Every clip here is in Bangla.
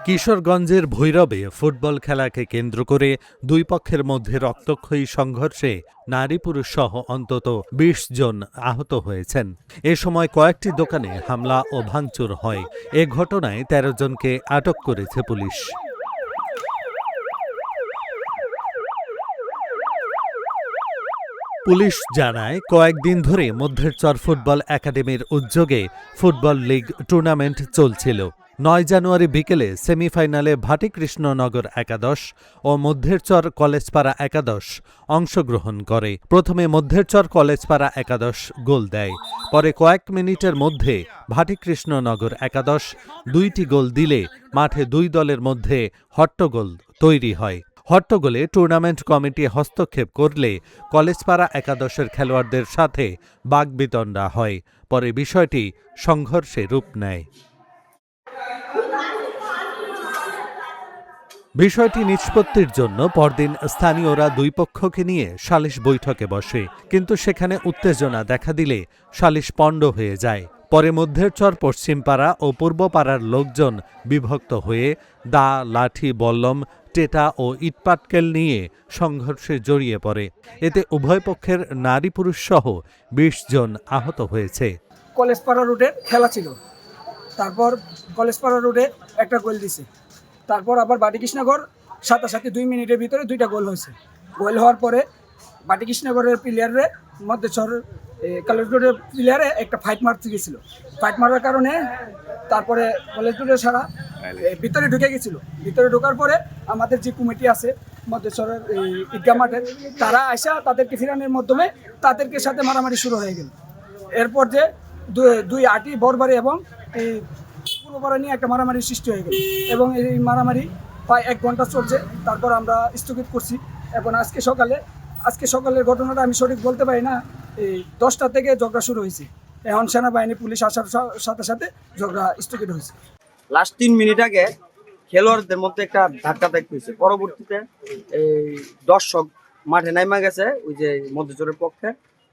কিশোরগঞ্জের ভৈরবে ফুটবল খেলাকে কেন্দ্র করে দুই পক্ষের মধ্যে রক্তক্ষয়ী সংঘর্ষে নারী পুরুষ সহ অন্তত ২০ জন আহত হয়েছেন। এ সময় কয়েকটি দোকানে হামলা ও ভাঙচুর হয়। এ ঘটনায় ১৩ জনকে আটক করেছে পুলিশ। পুলিশ জানায়, কয়েকদিন ধরে মধ্যেরচর ফুটবল একাডেমির উদ্যোগে ফুটবল লীগ টুর্নামেন্ট চলছিল। ৯ জানুয়ারি বিকেলে সেমিফাইনালে ভাটিকৃষ্ণনগর একাদশ ও মধ্যেরচর কলেজপাড়া একাদশ অংশগ্রহণ করে। প্রথমে মধ্যেরচর কলেজপাড়া একাদশ গোল দেয়। পরে কয়েক মিনিটের মধ্যে ভাটিকৃষ্ণনগর একাদশ ২টি গোল দিলে মাঠে দুই দলের মধ্যে হট্টগোল তৈরি হয়। হট্টগোলে টুর্নামেন্ট কমিটি হস্তক্ষেপ করলে কলেজপাড়া একাদশের খেলোয়াড়দের সাথে বাগবিতণ্ডা হয়। পরে বিষয়টি সংঘর্ষে রূপ নেয়। বিষয়টি নিষ্পত্তির জন্য পরদিন স্থানীয়রা দুই পক্ষকে নিয়ে সালিশ বৈঠকে বসে, কিন্তু সেখানে উত্তেজনা দেখা দিলে সালিশ পণ্ড হয়ে যায়। পরে মধ্যেরচর পশ্চিমপাড়া ও পূর্বপাড়ার লোকজন বিভক্ত হয়ে দা, লাঠি, বল্লম, টেটা ও ইটপাটকেল নিয়ে সংঘর্ষে জড়িয়ে পড়ে। এতে উভয় পক্ষের নারী পুরুষ সহ ২০ জন আহত হয়েছে। কলেজপাড়া রোডে খেলা ছিল, তারপর কলেজপাড়া রোডে একটা গোল দিছে, তারপর আবার বাটিকৃষ্ণনগর সাথে ২ মিনিটের ভিতরে ২টা গোল হয়েছে। গোল হওয়ার পরে বাটিকৃষ্ণনগরের প্লেয়ারে মধ্যেরচর কলেজ রোডের প্লেয়ারে একটা ফাইট মারতে গেছিল। ফাইট মারার কারণে তারপরে কলেজ রোডের সারা ভিতরে ঢুকে গেছিল। ভিতরে ঢোকার পরে আমাদের যে কমিটি আছে মধ্যেরচরের ঈদগাহ মাঠের, তারা আইসা তাদেরকে ফিরানোর মাধ্যমে তাদেরকে সাথে মারামারি শুরু হয়ে গেল। এরপর যে দুই আটি বরবারি এবং এই পূর্বপাড়া নিয়ে একটা মারামারি সৃষ্টি হয়ে গেল এবং এই মারামারি প্রায় ১ ঘন্টা চলছে। তারপর আমরা স্থগিত করছি। এখন আজকে সকালের ঘটনাটা আমি সঠিক বলতে পারি না। এই ১০টা থেকে ঝগড়া শুরু হয়েছে। এখন সেনাবাহিনী পুলিশ আসার সাথে ঝগড়া স্থগিত হয়েছে। লাস্ট ৩ মিনিট আগে খেলোয়াড়দের মধ্যে একটা ধাক্কা হয়েছে। পরবর্তীতে এই দর্শক মাঠে নাইমা গেছে ওই যে মধ্যচরের পক্ষে।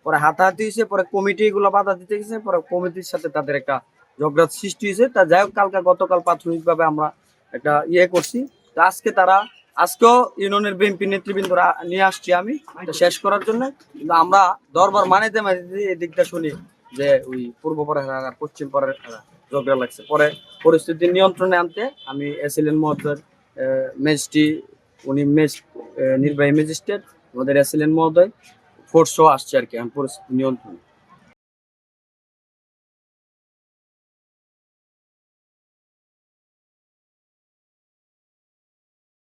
পরে হাতাহাতি হয়েছে, পরে কমিটি এগুলো বাধা দিতে গেছে, পরে কমিটির সাথে তাদের একটা ঝগড়ার সৃষ্টি হয়েছে। তা যাই হোক, গতকাল প্রাথমিকভাবে আমরা একটা করছি। আজকেও ইউনিয়নের বিএনপি নেতৃবৃন্দরা নিয়ে আসছি আমি এটা শেষ করার জন্য। কিন্তু আমরা দরবার মানিতে এদিকটা শুনি যে ওই পূর্বপাড়া আর পশ্চিম পাড়ার ঝগড়া লাগছে। পরে পরিস্থিতি নিয়ন্ত্রণে আনতে আমি এসিলেন মহোদয় উনি নির্বাহী ম্যাজিস্ট্রেট, আমাদের এসিলেন মহোদয় ফোর্সও আসছে আর কি পরিস্থিতি নিয়ন্ত্রণে।